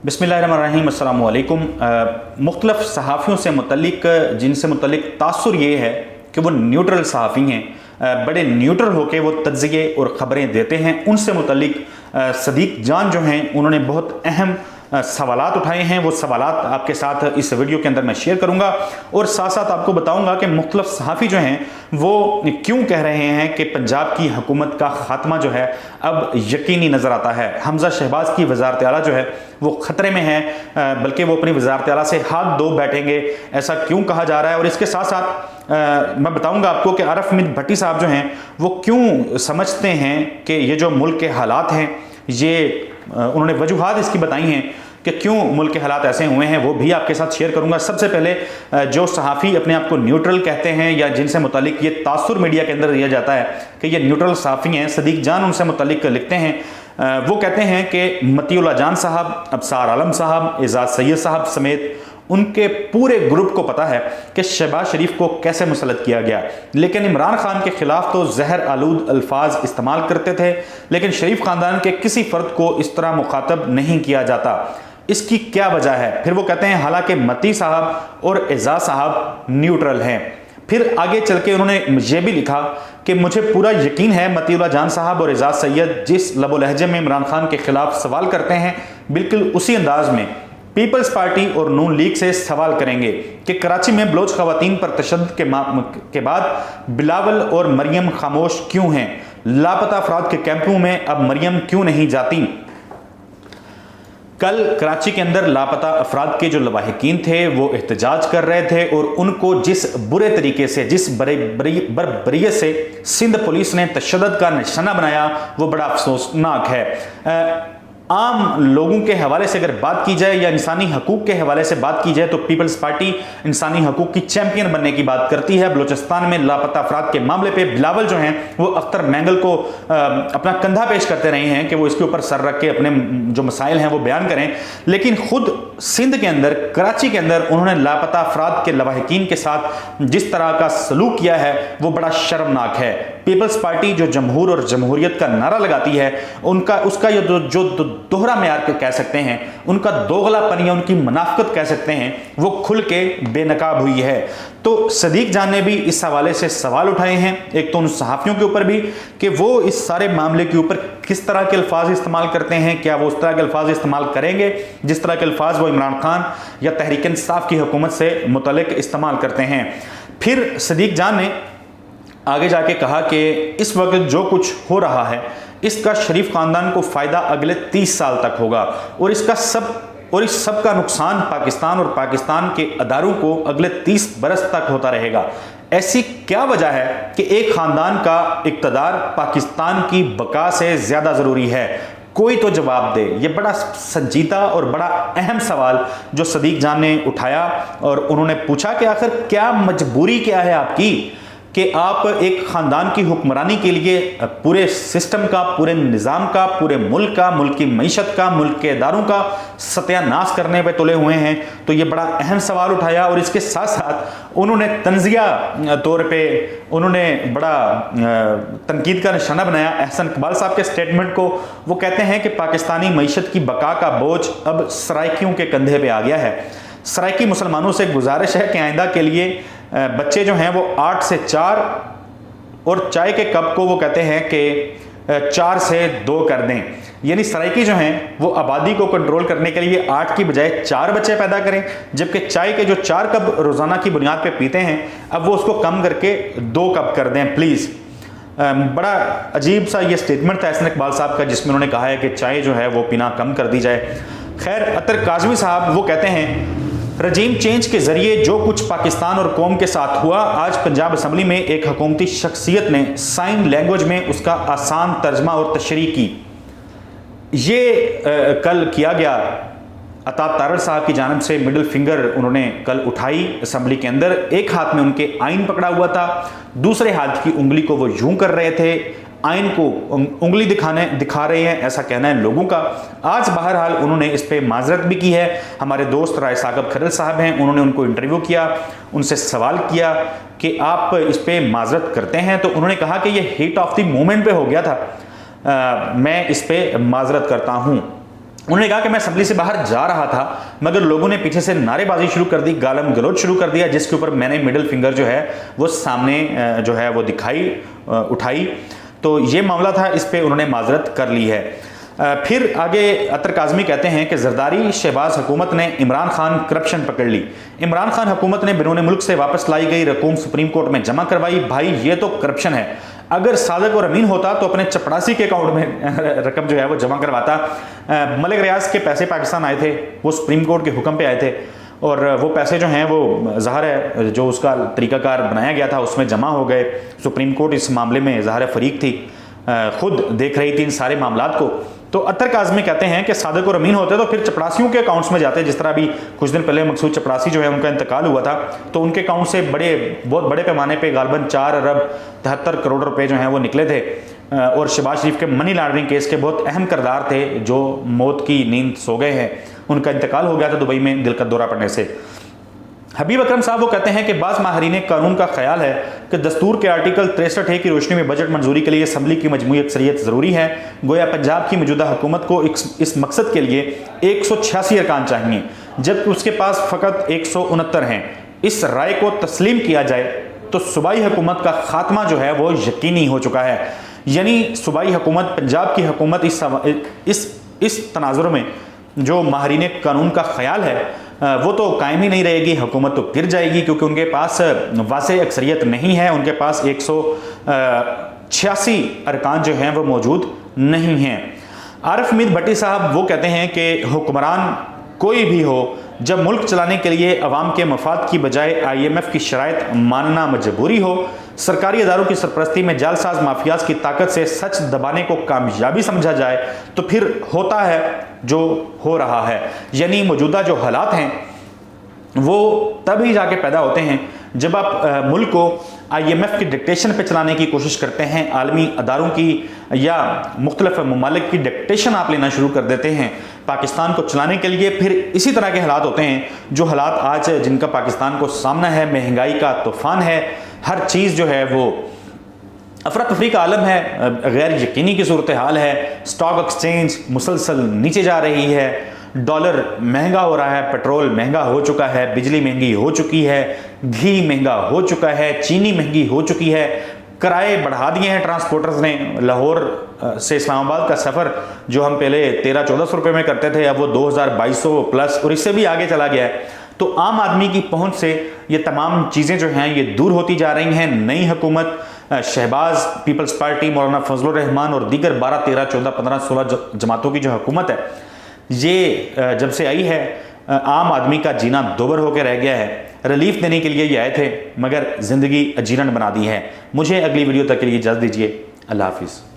बिस्मिल्लाहिर्रहमानिर्रहीम, अस्सलाम वालेकुम। मुख्तलिफ़ सहाफ़ियों से मुतल्लिक जिनसे मुतल्लिक तासुर ये है कि वो न्यूट्रल सहाफ़ी हैं, बड़े न्यूट्रल होकर वो तज्ज़िये और ख़बरें देते हैं। उनसे मुतल्लिक सदीक जान जो हैं उन्होंने बहुत अहम सवालात उठाए हैं। वो सवालात आपके साथ इस वीडियो के अंदर मैं शेयर करूंगा और साथ साथ आपको बताऊंगा कि मुख्तलिफ सहाफ़ी जो हैं वो क्यों कह रहे हैं कि पंजाब की हुकूमत का खात्मा जो है अब यकीनी नज़र आता है। हमजा शहबाज की वज़ारत आला जो है वो ख़तरे में है, बल्कि वो अपनी वज़ारत आला से हाथ धो बैठेंगे, ऐसा क्यों कहा जा रहा है। और इसके साथ साथ मैं बताऊंगा आपको कि आरिफ हमीद भट्टी साहब जो हैं वो क्यों समझते हैं कि ये जो मुल्क के हालात हैं, ये उन्होंने वजूहात इसकी बताई हैं कि क्यों मुल्क के हालात ऐसे हुए हैं, वो भी आपके साथ शेयर करूंगा। सबसे पहले जो सहाफ़ी अपने आप को न्यूट्रल कहते हैं या जिनसे मुतालिक ये तासुर मीडिया के अंदर दिया जाता है कि ये न्यूट्रल सहाफ़ी हैं, सदीक जान उनसे मुतालिक लिखते हैं। वो कहते हैं कि मतीउल्लाह जान साहब, अबसार आलम साहब, एजाज सैयद साहब समेत उनके पूरे ग्रुप को पता है कि शहबाज शरीफ को कैसे मुसल्लत किया गया, लेकिन इमरान खान के खिलाफ तो जहर आलूद अल्फाज इस्तेमाल करते थे, लेकिन शरीफ खानदान के किसी फर्द को इस तरह मुखातब नहीं किया जाता। इसकी क्या वजह है? फिर वो कहते हैं हालांकि मती साहब और एजाज साहब न्यूट्रल हैं। फिर आगे चल के उन्होंने ये भी लिखा कि मुझे पूरा यकीन है मतीउल्लाह जान साहब और एजाज सैयद जिस लबो लहजे में इमरान खान के खिलाफ सवाल करते हैं, बिल्कुल उसी अंदाज में पीपल्स पार्टी और नून लीग से सवाल करेंगे कि कराची में बलोच खवातीन पर तशद्दुद के बाद बिलावल और मरियम खामोश क्यों हैं? लापता अफराद के कैंपों में अब मरियम क्यों नहीं जाती? कल कराची के अंदर लापता अफराद के जो लवाहिकीन थे वो एहतजाज कर रहे थे और उनको जिस बुरे तरीके से, जिस बर्बरियत से सिंध पुलिस ने तशद्दुद का निशाना बनाया वो बड़ा अफसोसनाक है। आम लोगों के हवाले से अगर बात की जाए या इंसानी हकूक़ के हवाले से बात की जाए तो पीपल्स पार्टी इंसानी हकूक़ की चैंपियन बनने की बात करती है। बलूचिस्तान में लापता अफराद के मामले पे बिलावल जो हैं वो अख्तर मैंगल को अपना कंधा पेश करते रहे हैं कि वो इसके ऊपर सर रख के अपने जो मसाइल हैं वो बयान करें, लेकिन खुद सिंध के अंदर, कराची के अंदर उन्होंने लापता अफराद के लवाहिकीन के साथ जिस तरह का सलूक किया है वो बड़ा शर्मनाक है। पीपल्स पार्टी जो जमहूर और जमहूरियत का नारा लगाती है, उनका उसका ये जो दोहरा मेयार कह सकते हैं, उनका दोगलापन या उनकी मुनाफिकत कह सकते हैं, वो खुल के बेनकाब हुई है। तो सदीक जान ने भी इस हवाले से सवाल उठाए हैं, एक तो उन सहाफ़ियों के ऊपर भी कि वो इस सारे मामले के ऊपर किस तरह के अल्फाज इस्तेमाल करते हैं, क्या वो उस तरह के अल्फाज इस्तेमाल करेंगे जिस तरह के अल्फाज वो इमरान खान या तहरीक इंसाफ की हुकूमत से मुतल्लिक इस्तेमाल करते हैं। फिर सदीक जान ने आगे जाके कहा कि इस वक्त जो कुछ हो रहा है इसका शरीफ खानदान को फ़ायदा अगले 30 साल तक होगा और इस सब का नुकसान पाकिस्तान और पाकिस्तान के अदारों को अगले 30 बरस तक होता रहेगा। ऐसी क्या वजह है कि एक ख़ानदान का इक़्तिदार पाकिस्तान की बका से ज़्यादा ज़रूरी है? कोई तो जवाब दे। ये बड़ा संजीदा और बड़ा अहम सवाल जो सदीक जान ने उठाया और उन्होंने पूछा कि आखिर क्या मजबूरी क्या है आपकी कि आप एक ख़ानदान की हुक्मरानी के लिए पूरे सिस्टम का, पूरे निज़ाम का, पूरे मुल्क का, मुल्क की मईशत का, मुल्क के इदारों का सत्यानाश करने पे तुले हुए हैं। तो ये बड़ा अहम सवाल उठाया और इसके साथ साथ उन्होंने तंज़िया तौर पे उन्होंने बड़ा तनकीद का निशाना बनाया अहसन इकबाल साहब के स्टेटमेंट को। वो कहते हैं कि पाकिस्तानी मईशत की बका का बोझ अब सराइकियों के कंधे पर आ गया है। सराइकी मुसलमानों से गुजारिश है कि आइंदा के लिए बच्चे जो हैं वो 8 से 4 और चाय के कप को वो कहते हैं कि 4 से 2 कर दें। यानी सराइकी जो हैं वो आबादी को कंट्रोल करने के लिए 8 की बजाय 4 बच्चे पैदा करें, जबकि चाय के जो 4 कप रोज़ाना की बुनियाद पे पीते हैं अब वो उसको कम करके 2 कप कर दें प्लीज़। बड़ा अजीब सा ये स्टेटमेंट था अहसन इकबाल साहब का, जिसमें उन्होंने कहा है कि चाय जो है वो पीना कम कर दी जाए। खैर, अतर काजमी साहब वो कहते हैं रजीम चेंज के जरिए जो कुछ पाकिस्तान और कौम के साथ हुआ, आज पंजाब असम्बली में एक हुकूमती शख्सियत ने साइन लैंग्वेज में उसका आसान तर्जमा और तशरीह की। ये कल किया गया। अता तारड़ साहब की जानिब से मिडिल फिंगर उन्होंने कल उठाई असम्बली के अंदर। एक हाथ में उनके आइन पकड़ा हुआ था, दूसरे हाथ की उंगली को वो यूं कर रहे थे, आइन को उंगली दिखा रहे हैं, ऐसा कहना है लोगों का। आज बहरहाल उन्होंने इस पर माजरत भी की है। हमारे दोस्त राय साकब खरल साहब हैं, उन्होंने उनको इंटरव्यू किया, उनसे सवाल किया कि आप इस पर माजरत करते हैं, तो उन्होंने कहा कि ये हीट ऑफ द मोमेंट पे हो गया था, मैं इस पर माजरत करता हूँ। उन्होंने कहा कि मैं असेंबली से बाहर जा रहा था मगर लोगों ने पीछे से नारेबाजी शुरू कर दी, गालम गलौज शुरू कर दिया, जिसके ऊपर मैंने मिडिल फिंगर जो है वो सामने जो है वो उठाई। तो ये मामला था, इस पे उन्होंने माजरत कर ली है। फिर आगे अतर काज़मी कहते हैं कि जरदारी शहबाज हुकूमत ने इमरान खान करप्शन पकड़ ली। इमरान खान हुकूमत ने बिरून मुल्क से वापस लाई गई रकूम सुप्रीम कोर्ट में जमा करवाई। भाई ये तो करप्शन है। अगर सादिक और अमीन होता तो अपने चपड़ासी के अकाउंट में रकम जो है वो जमा करवाता। मलिक रियाज के पैसे पाकिस्तान आए थे, वो सुप्रीम कोर्ट के हुक्म पे आए थे और वो पैसे जो हैं वो ज़ाहिर है जो उसका तरीकाकार बनाया गया था उसमें जमा हो गए। सुप्रीम कोर्ट इस मामले में ज़ाहिर फरीक थी, खुद देख रही थी इन सारे मामलात को। तो अतर काज़मी कहते हैं कि सादिक और अमीन होते तो फिर चपड़ासियों के अकाउंट्स में जाते। जिस तरह अभी कुछ दिन पहले मकसूद चपड़ासी जो है उनका इंतकाल हुआ था, तो उनके अकाउंट से बहुत बड़े पैमाने पे गालबन 4 अरब 73 करोड़ रुपए जो हैं वो निकले थे और शहबाज शरीफ के मनी लॉन्ड्रिंग केस के बहुत अहम किरदार थे जो मौत की नींद सो गए हैं। उनका इंतकाल हो गया था दुबई में दिल का दौरा पड़ने से। हबीब अकरम साहब वो कहते हैं कि बाज़ माहरीन कानून का ख्याल है कि दस्तूर के आर्टिकल 63 की रोशनी में बजट मंजूरी के लिए असम्बली की मजमूई अक्सरियत ज़रूरी है। गोया पंजाब की मौजूदा हुकूमत को इस मकसद के लिए 186 अरकान चाहिए जबकि उसके पास फ़कत 169 हैं। इस राय को तस्लीम किया जाए तो सूबाई हुकूमत का खात्मा जो है वो यकीनी हो चुका है। यानी सूबाई हुकूमत, पंजाब की हुकूमत इस तनाजुर में जो माहरीन कानून का ख्याल है वो तो कायम ही नहीं रहेगी, हुकूमत तो गिर जाएगी क्योंकि उनके पास वासे अक्सरियत नहीं है, उनके पास 186 अरकान जो हैं वो मौजूद नहीं हैं। आरिफ मीर भट्टी साहब वो कहते हैं कि हुक्मरान कोई भी हो, जब मुल्क चलाने के लिए अवाम के मफाद की बजाय IMF की शराइत मानना मजबूरी हो, सरकारी अदारों की सरपरस्ती में जालसाज माफियाज की ताकत से सच दबाने को कामयाबी समझा जाए तो फिर होता है जो हो रहा है। यानी मौजूदा जो हालात हैं वो तभी जाके पैदा होते हैं जब आप मुल्क को IMF की डिक्टेशन पे चलाने की कोशिश करते हैं, आलमी अदारों की या मुख्तलिफ ममालिक की डिक्टेशन आप लेना शुरू कर देते हैं पाकिस्तान को चलाने के लिए। फिर इसी तरह के हालात होते हैं जो हालात आज जिनका पाकिस्तान को सामना है। महंगाई का तूफान है, हर चीज़ जो है वो अफरा तफरी का आलम है, गैर यकीनी की सूरत हाल है। स्टॉक एक्सचेंज मुसलसल नीचे जा रही है, डॉलर महंगा हो रहा है, पेट्रोल महंगा हो चुका है, बिजली महंगी हो चुकी है, घी महंगा हो चुका है, चीनी महंगी हो चुकी है, किराए बढ़ा दिए हैं ट्रांसपोर्टर्स ने। लाहौर से इस्लामाबाद का सफ़र जो हम पहले 1300-1400 रुपये में करते थे अब वो 2200 प्लस और इससे भी आगे चला गया है। तो आम आदमी की पहुंच से ये तमाम चीज़ें जो हैं ये दूर होती जा रही हैं। नई हुकूमत शहबाज, पीपल्स पार्टी, मौलाना फजलुर रहमान और दीगर 12, 13, 14, 15, 16 जमातों की जो हुकूमत है ये जब से आई है आम आदमी का जीना दोबर होकर रह गया है। रिलीफ देने के लिए ये आए थे मगर ज़िंदगी अजीरन बना दी है। मुझे अगली वीडियो तक के लिए इजाज़त दीजिए। अल्लाह हाफिज़।